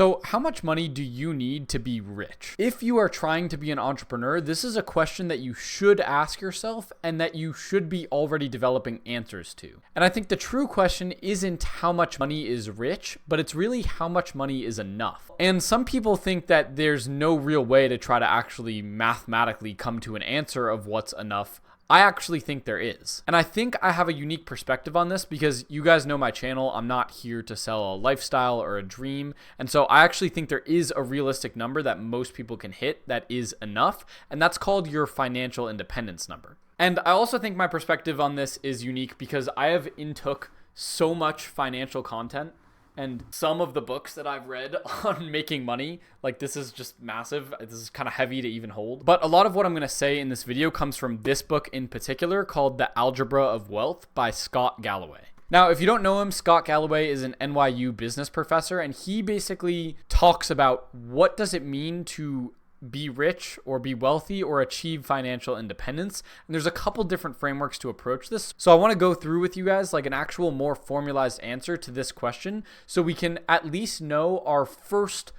So how much money do you need to be rich? If you are trying to be an entrepreneur, this is a question that you should ask yourself and that you should be already developing answers to. And I think the true question isn't how much money is rich, but it's really how much money is enough. And some people think that there's no real way to try to actually mathematically come to an answer of what's enough. I actually think there is. And I think I have a unique perspective on this because you guys know my channel. I'm not here to sell a lifestyle or a dream. And so I actually think there is a realistic number that most people can hit that is enough. And that's called your financial independence number. And I also think my perspective on this is unique because I have intook so much financial content. And some of the books that I've read on making money, like this is just massive. This is kind of heavy to even hold. But a lot of what I'm going to say in this video comes from this book in particular called The Algebra of Wealth by Scott Galloway. Now, if you don't know him, Scott Galloway is an NYU business professor, and he basically talks about what does it mean to be rich or be wealthy or achieve financial independence. And there's a couple different frameworks to approach this. So I want to go through with you guys like an actual more formalized answer to this question so we can at least know our first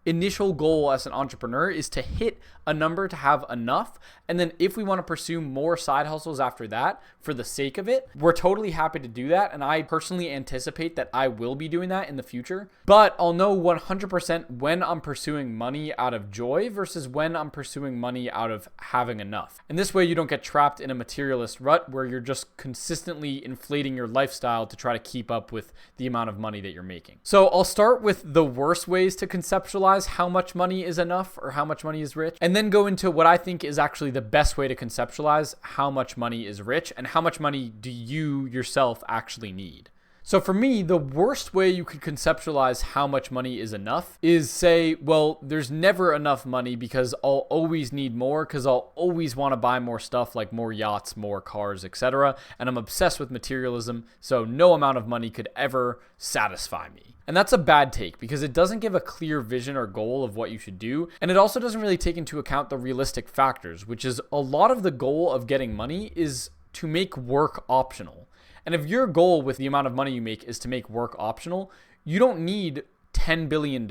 initial goal as an entrepreneur is to hit a number to have enough. And then if we want to pursue more side hustles after that for the sake of it, we're totally happy to do that. And I personally anticipate that I will be doing that in the future. But I'll know 100% when I'm pursuing money out of joy versus when I'm pursuing money out of having enough. And this way you don't get trapped in a materialist rut where you're just consistently inflating your lifestyle to try to keep up with the amount of money that you're making. So I'll start with the worst ways to conceptualize how much money is enough or how much money is rich, and then go into what I think is actually the best way to conceptualize how much money is rich and how much money do you yourself actually need. So for me, the worst way you could conceptualize how much money is enough is say, well, there's never enough money because I'll always need more because I'll always want to buy more stuff like more yachts, more cars, etc. And I'm obsessed with materialism, so no amount of money could ever satisfy me. And that's a bad take because it doesn't give a clear vision or goal of what you should do. And it also doesn't really take into account the realistic factors, which is a lot of the goal of getting money is to make work optional. And if your goal with the amount of money you make is to make work optional, you don't need $10 billion.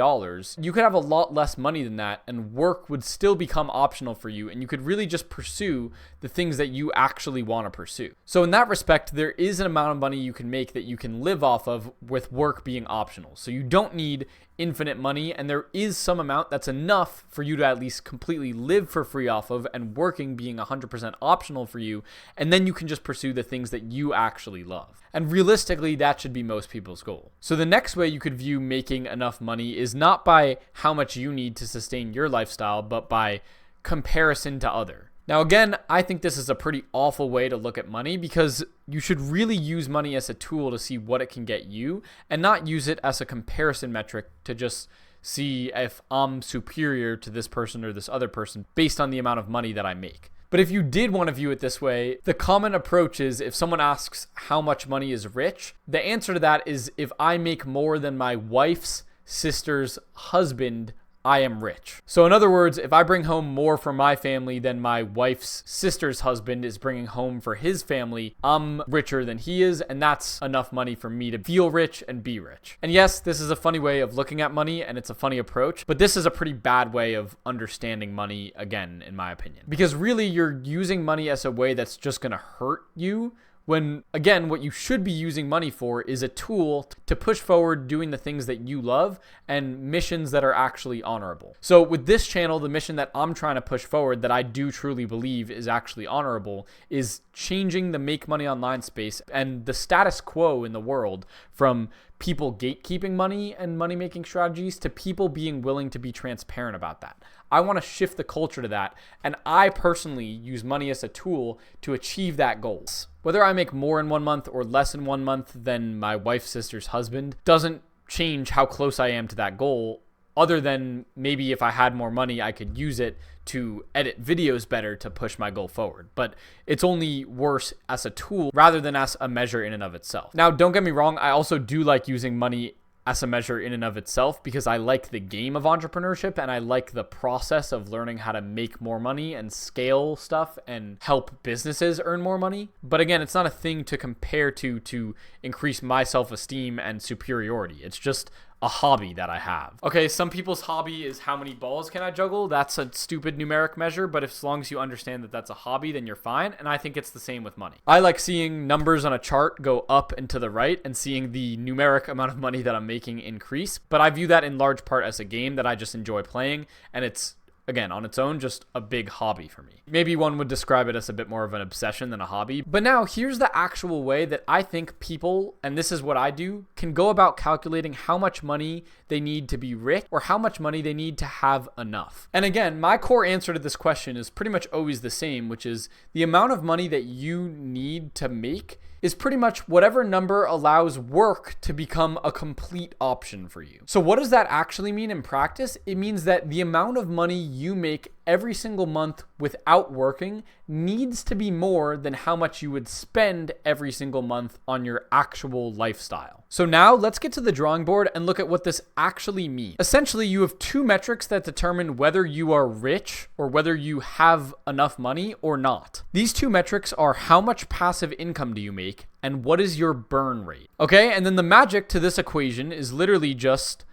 You could have a lot less money than that and work would still become optional for you. And you could really just pursue the things that you actually want to pursue. So in that respect, there is an amount of money you can make that you can live off of with work being optional. So you don't need infinite money, and there is some amount that's enough for you to at least completely live for free off of, and working being 100% optional for you, and then you can just pursue the things that you actually love. And realistically, that should be most people's goal. So the next way you could view making enough money is not by how much you need to sustain your lifestyle, but by comparison to other. Now, again, I think this is a pretty awful way to look at money because you should really use money as a tool to see what it can get you and not use it as a comparison metric to just see if I'm superior to this person or this other person based on the amount of money that I make. But if you did want to view it this way, the common approach is if someone asks how much money is rich, the answer to that is if I make more than my wife's sister's husband, I am rich. So in other words, if I bring home more for my family than my wife's sister's husband is bringing home for his family, I'm richer than he is, and that's enough money for me to feel rich and be rich. And yes, this is a funny way of looking at money, and it's a funny approach, but this is a pretty bad way of understanding money, again, in my opinion. Because really, you're using money as a way that's just gonna hurt you, when, again, what you should be using money for is a tool to push forward doing the things that you love and missions that are actually honorable. So with this channel, the mission that I'm trying to push forward that I do truly believe is actually honorable is changing the make money online space and the status quo in the world from people gatekeeping money and money-making strategies to people being willing to be transparent about that. I want to shift the culture to that, and I personally use money as a tool to achieve that goal. Whether I make more in 1 month or less in 1 month than my wife's sister's husband doesn't change how close I am to that goal, other than maybe if I had more money, I could use it to edit videos better to push my goal forward. But it's only worse as a tool rather than as a measure in and of itself. Now, don't get me wrong, I also do like using money as a measure in and of itself because I like the game of entrepreneurship and I like the process of learning how to make more money and scale stuff and help businesses earn more money. But again, it's not a thing to compare to increase my self-esteem and superiority. It's just a hobby that I have. Okay, some people's hobby is how many balls can I juggle? That's a stupid numeric measure, but as long as you understand that that's a hobby, then you're fine. And I think it's the same with money. I like seeing numbers on a chart go up and to the right and seeing the numeric amount of money that I'm making increase. But I view that in large part as a game that I just enjoy playing, and it's, again, on its own, just a big hobby for me. Maybe one would describe it as a bit more of an obsession than a hobby. But now here's the actual way that I think people, and this is what I do, can go about calculating how much money they need to be rich or how much money they need to have enough. And again, my core answer to this question is pretty much always the same, which is the amount of money that you need to make is pretty much whatever number allows work to become a complete option for you. So what does that actually mean in practice? It means that the amount of money you make every single month without working needs to be more than how much you would spend every single month on your actual lifestyle. So now let's get to the drawing board and look at what this actually means. Essentially, you have two metrics that determine whether you are rich or whether you have enough money or not. These two metrics are how much passive income do you make and what is your burn rate. Okay, and then the magic to this equation is literally just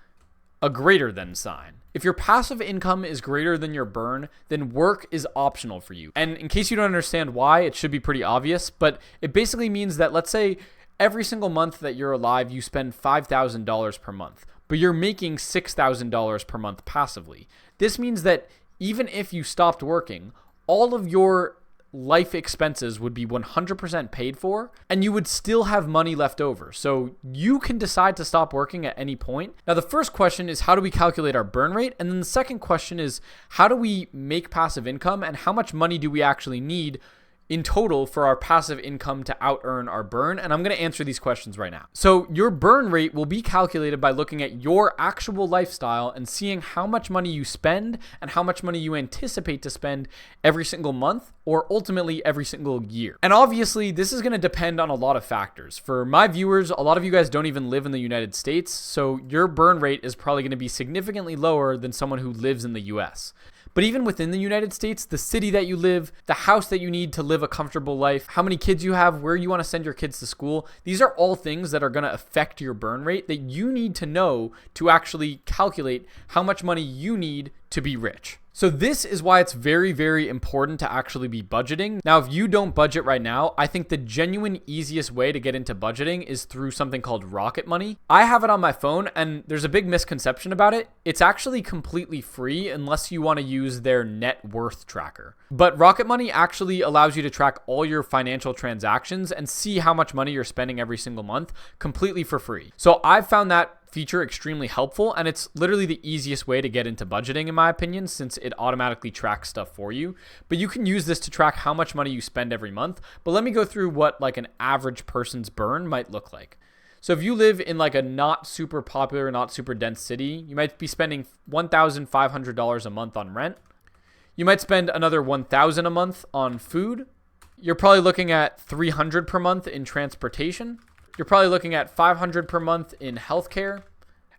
a greater than sign. If your passive income is greater than your burn, then work is optional for you. And in case you don't understand why, it should be pretty obvious, but it basically means that, let's say every single month that you're alive, you spend $5,000 per month, but you're making $6,000 per month passively. This means that even if you stopped working, all of your life expenses would be 100% paid for, and you would still have money left over. So you can decide to stop working at any point. Now, the first question is, how do we calculate our burn rate? And then the second question is, how do we make passive income, and how much money do we actually need in total for our passive income to out-earn our burn? And I'm going to answer these questions right now. So your burn rate will be calculated by looking at your actual lifestyle and seeing how much money you spend and how much money you anticipate to spend every single month or ultimately every single year. And obviously, this is going to depend on a lot of factors. For my viewers, a lot of you guys don't even live in the United States, so your burn rate is probably going to be significantly lower than someone who lives in the US. But even within the United States, the city that you live, the house that you need to live a comfortable life, how many kids you have, where you want to send your kids to school, these are all things that are going to affect your burn rate that you need to know to actually calculate how much money you need to be rich. So this is why it's very, very important to actually be budgeting. Now, if you don't budget right now, I think the genuine easiest way to get into budgeting is through something called Rocket Money. I have it on my phone, and there's a big misconception about it. It's actually completely free unless you want to use their net worth tracker. But Rocket Money actually allows you to track all your financial transactions and see how much money you're spending every single month completely for free. So I've found that feature extremely helpful, and it's literally the easiest way to get into budgeting, in my opinion, since it automatically tracks stuff for you. But you can use this to track how much money you spend every month. But let me go through what like an average person's burn might look like. So if you live in like a not super popular, not super dense city, you might be spending $1,500 a month on rent. You might spend another $1,000 a month on food. You're probably looking at $300 per month in transportation. You're probably looking at $500 per month in healthcare.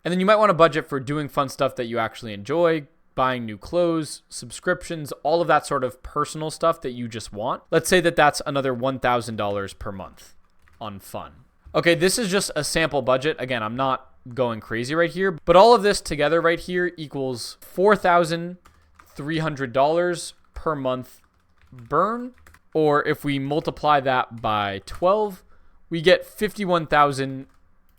And then you might want to budget for doing fun stuff that you actually enjoy, buying new clothes, subscriptions, all of that sort of personal stuff that you just want. Let's say that that's another $1,000 per month on fun. Okay, this is just a sample budget. Again, I'm not going crazy right here, but all of this together right here equals $4,300 per month burn. Or if we multiply that by 12, we get $51,000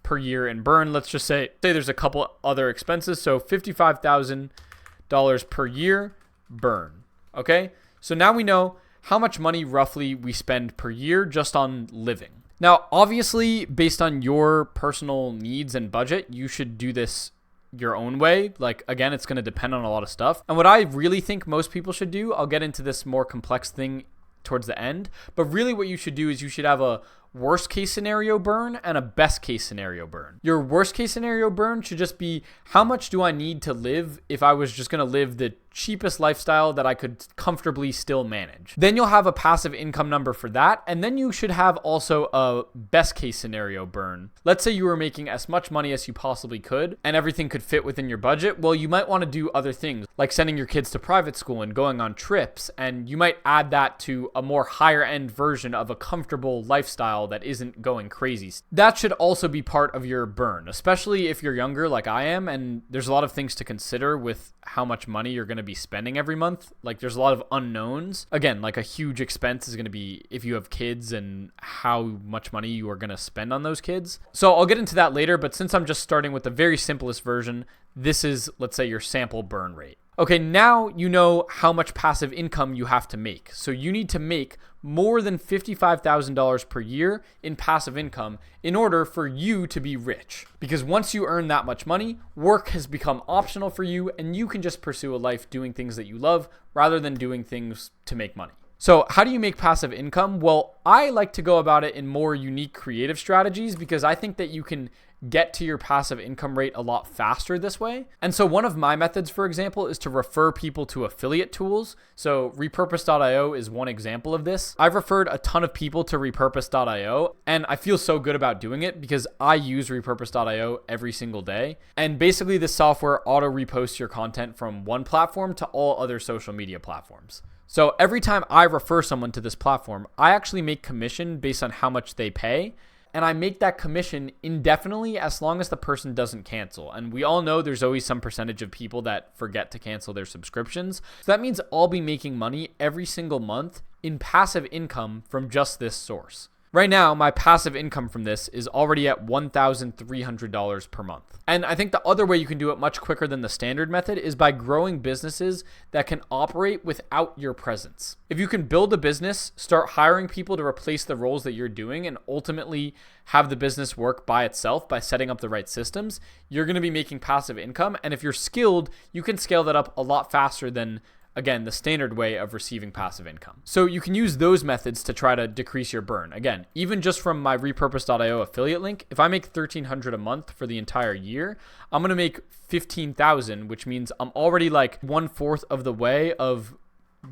per year in burn. Let's just say there's a couple other expenses. So $55,000 per year burn. Okay. So now we know how much money roughly we spend per year just on living. Now, obviously, based on your personal needs and budget, you should do this your own way. Like, again, it's going to depend on a lot of stuff. And what I really think most people should do, I'll get into this more complex thing towards the end, but really what you should do is you should have a worst case scenario burn and a best case scenario burn. Your worst case scenario burn should just be, how much do I need to live if I was just going to live the cheapest lifestyle that I could comfortably still manage? Then you'll have a passive income number for that. And then you should have also a best case scenario burn. Let's say you were making as much money as you possibly could and everything could fit within your budget. Well, you might want to do other things like sending your kids to private school and going on trips. And you might add that to a more higher end version of a comfortable lifestyle lifestyle that isn't going crazy. That should also be part of your burn, especially if you're younger like I am, and there's a lot of things to consider with how much money you're going to be spending every month. Like there's a lot of unknowns. Again, like a huge expense is going to be if you have kids and how much money you are going to spend on those kids. So I'll get into that later, but since I'm just starting with the very simplest version, this is, let's say, your sample burn rate. Okay, now you know how much passive income you have to make. So you need to make more than $55,000 per year in passive income in order for you to be rich. Because once you earn that much money, work has become optional for you and you can just pursue a life doing things that you love rather than doing things to make money. So how do you make passive income? Well, I like to go about it in more unique creative strategies because I think that you can get to your passive income rate a lot faster this way. And so one of my methods, for example, is to refer people to affiliate tools. So repurpose.io is one example of this. I've referred a ton of people to repurpose.io and I feel so good about doing it because I use repurpose.io every single day. And basically this software auto reposts your content from one platform to all other social media platforms. So every time I refer someone to this platform, I actually make commission based on how much they pay. And I make that commission indefinitely as long as the person doesn't cancel. And we all know there's always some percentage of people that forget to cancel their subscriptions. So that means I'll be making money every single month in passive income from just this source. Right now, my passive income from this is already at $1,300 per month. And I think the other way you can do it much quicker than the standard method is by growing businesses that can operate without your presence. If you can build a business, start hiring people to replace the roles that you're doing, and ultimately have the business work by itself by setting up the right systems, you're going to be making passive income. And if you're skilled, you can scale that up a lot faster than, again, the standard way of receiving passive income. So you can use those methods to try to decrease your burn. Again, even just from my repurpose.io affiliate link, if I make $1,300 a month for the entire year, I'm going to make $15,000, which means I'm already like 1/4 of the way of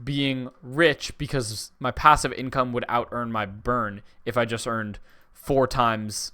being rich because my passive income would out earn my burn if I just earned 4 times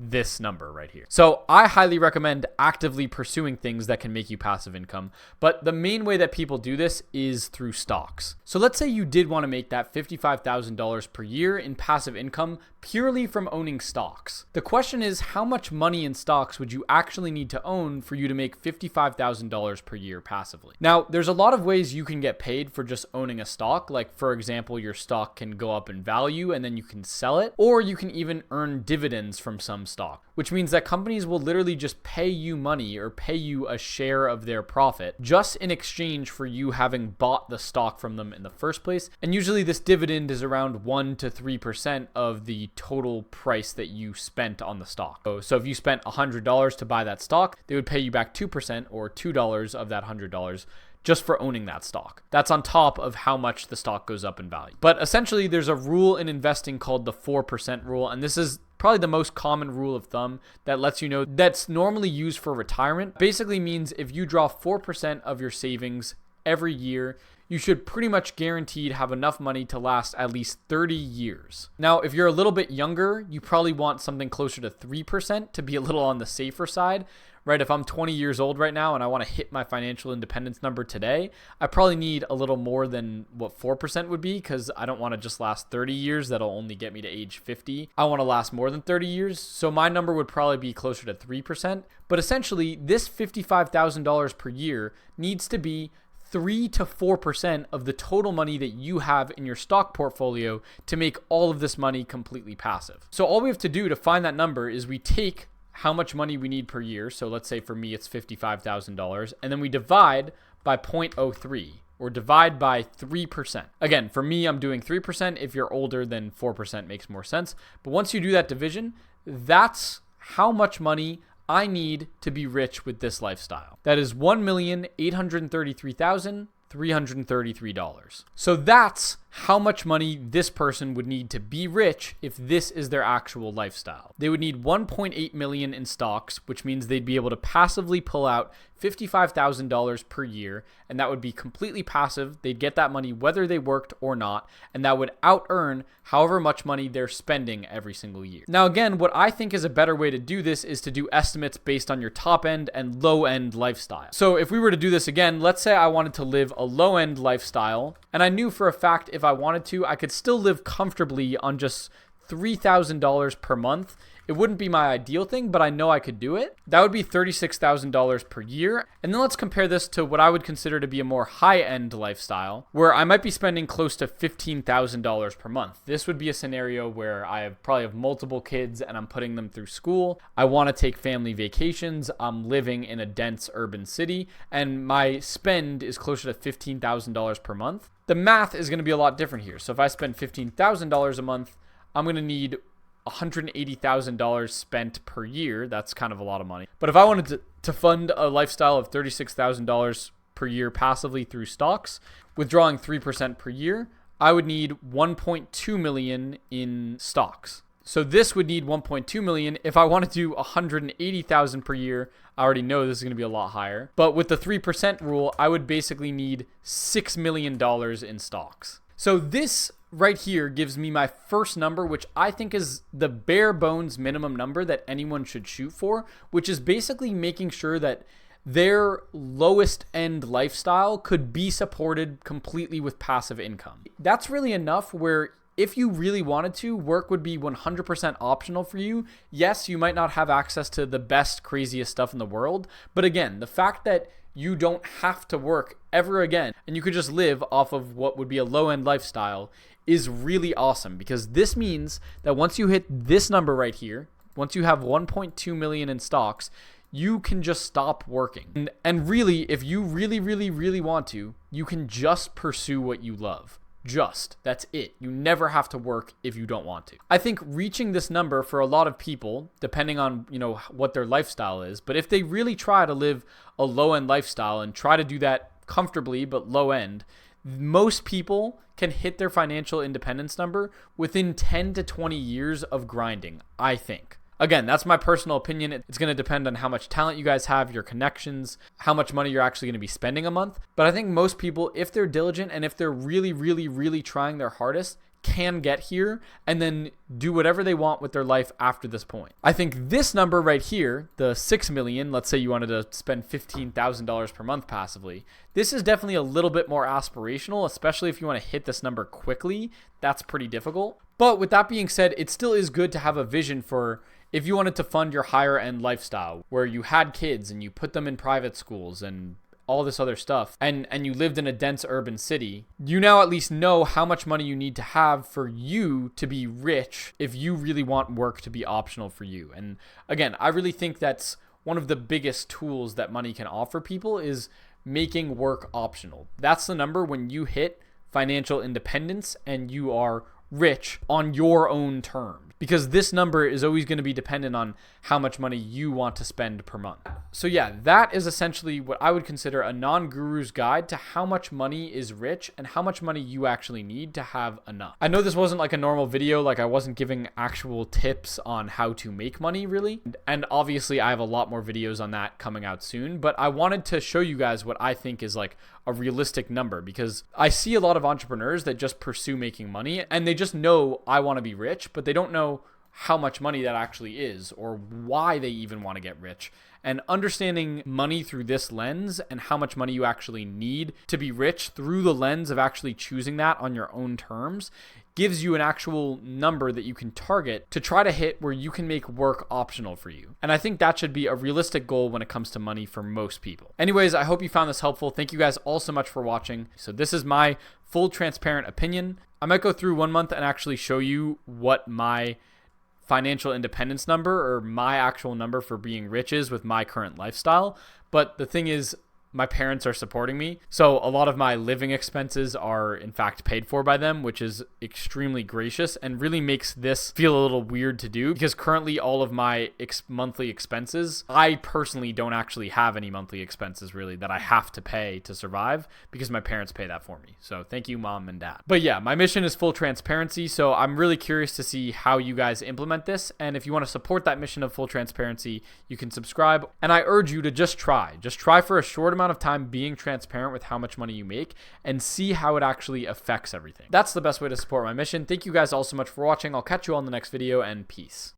this number right here. So I highly recommend actively pursuing things that can make you passive income. But the main way that people do this is through stocks. So let's say you did want to make that $55,000 per year in passive income purely from owning stocks. The question is, how much money in stocks would you actually need to own for you to make $55,000 per year passively? Now, there's a lot of ways you can get paid for just owning a stock. Like, for example, your stock can go up in value and then you can sell it, or you can even earn dividends from some stock, which means that companies will literally just pay you money or pay you a share of their profit just in exchange for you having bought the stock from them in the first place. And usually this dividend is around 1 to 3% of the total price that you spent on the stock. So if you spent $100 to buy that stock, they would pay you back 2% or $2 of that $100 just for owning that stock. That's on top of how much the stock goes up in value. But essentially, there's a rule in investing called the 4% rule, and this is probably the most common rule of thumb that lets you know that's normally used for retirement. Basically means if you draw 4% of your savings every year, you should pretty much guaranteed have enough money to last at least 30 years. Now, if you're a little bit younger, you probably want something closer to 3% to be a little on the safer side, right? If I'm 20 years old right now and I want to hit my financial independence number today, I probably need a little more than what 4% would be because I don't want to just last 30 years. That'll only get me to age 50. I want to last more than 30 years. So my number would probably be closer to 3%. But essentially, this $55,000 per year needs to be 3 to 4% of the total money that you have in your stock portfolio to make all of this money completely passive. So all we have to do to find that number is we take how much money we need per year. So let's say for me, it's $55,000. And then we divide by 0.03 or divide by 3%. Again, for me, I'm doing 3%. If you're older, then 4% makes more sense. But once you do that division, that's how much money I need to be rich with this lifestyle. That is $1,833,333. So that's how much money this person would need to be rich if this is their actual lifestyle. They would need 1.8 million in stocks, which means they'd be able to passively pull out $55,000 per year, and that would be completely passive. They'd get that money whether they worked or not, and that would out earn however much money they're spending every single year. Now, again, what I think is a better way to do this is to do estimates based on your top end and low end lifestyle. So if we were to do this again, let's say I wanted to live a low end lifestyle, and I knew for a fact if I wanted to, I could still live comfortably on just $3,000 per month. It wouldn't be my ideal thing, but I know I could do it. That would be $36,000 per year. And then let's compare this to what I would consider to be a more high-end lifestyle, where I might be spending close to $15,000 per month. This would be a scenario where I probably have multiple kids and I'm putting them through school. I want to take family vacations. I'm living in a dense urban city, and my spend is closer to $15,000 per month. The math is going to be a lot different here. So if I spend $15,000 a month, I'm going to need $180,000 spent per year. That's kind of a lot of money. But if I wanted to fund a lifestyle of $36,000 per year passively through stocks, withdrawing 3% per year, I would need $1.2 million in stocks. So this would need $1.2 million. If I want to do $180,000 per year, I already know this is going to be a lot higher. But with the 3% rule, I would basically need $6 million in stocks. So this right here gives me my first number, which I think is the bare bones minimum number that anyone should shoot for, which is basically making sure that their lowest end lifestyle could be supported completely with passive income. That's really enough where if you really wanted to, work would be 100% optional for you. Yes, you might not have access to the best, craziest stuff in the world, but again, the fact that you don't have to work ever again and you could just live off of what would be a low-end lifestyle is really awesome, because this means that once you hit this number right here, once you have 1.2 million in stocks, you can just stop working. And really, if you really want to, you can just pursue what you love. That's it. You never have to work if you don't want to. I think reaching this number for a lot of people, depending on, what their lifestyle is, but if they really try to live a low-end lifestyle and try to do that comfortably but low-end, most people can hit their financial independence number within 10 to 20 years of grinding, I think. Again, that's my personal opinion. It's going to depend on how much talent you guys have, your connections, how much money you're actually going to be spending a month. But I think most people, if they're diligent and if they're really trying their hardest, can get here and then do whatever they want with their life after this point. I think this number right here, the 6 million, let's say you wanted to spend $15,000 per month passively, this is definitely a little bit more aspirational, especially if you want to hit this number quickly. That's pretty difficult. But with that being said, it still is good to have a vision for if you wanted to fund your higher end lifestyle where you had kids and you put them in private schools and all this other stuff, and you lived in a dense urban city, you now at least know how much money you need to have for you to be rich if you really want work to be optional for you. And again, I really think that's one of the biggest tools that money can offer people is making work optional. That's the number when you hit financial independence and you are rich on your own terms, because this number is always going to be dependent on how much money you want to spend per month. So yeah, that is essentially what I would consider a non-guru's guide to how much money is rich and how much money you actually need to have enough. I know this wasn't like a normal video, like I wasn't giving actual tips on how to make money really. And obviously I have a lot more videos on that coming out soon, but I wanted to show you guys what I think is like a realistic number, because I see a lot of entrepreneurs that just pursue making money and they just know I want to be rich, but they don't know how much money that actually is or why they even want to get rich. And understanding money through this lens and how much money you actually need to be rich through the lens of actually choosing that on your own terms gives you an actual number that you can target to try to hit where you can make work optional for you. And I think that should be a realistic goal when it comes to money for most people. Anyways, I hope you found this helpful. Thank you guys all so much for watching. So this is my full transparent opinion. I might go through 1 month and actually show you what my financial independence number or my actual number for being rich is with my current lifestyle. But the thing is, my parents are supporting me, so a lot of my living expenses are in fact paid for by them, which is extremely gracious and really makes this feel a little weird to do, because currently all of my monthly expenses, I personally don't actually have any monthly expenses really that I have to pay to survive, because my parents pay that for me. So thank you, Mom and Dad. But yeah, my mission is full transparency, so I'm really curious to see how you guys implement this. And if you want to support that mission of full transparency, you can subscribe. And I urge you to just try for a short amount of time being transparent with how much money you make and see how it actually affects everything. That's the best way to support my mission. Thank you guys all so much for watching. I'll catch you all in the next video, and peace.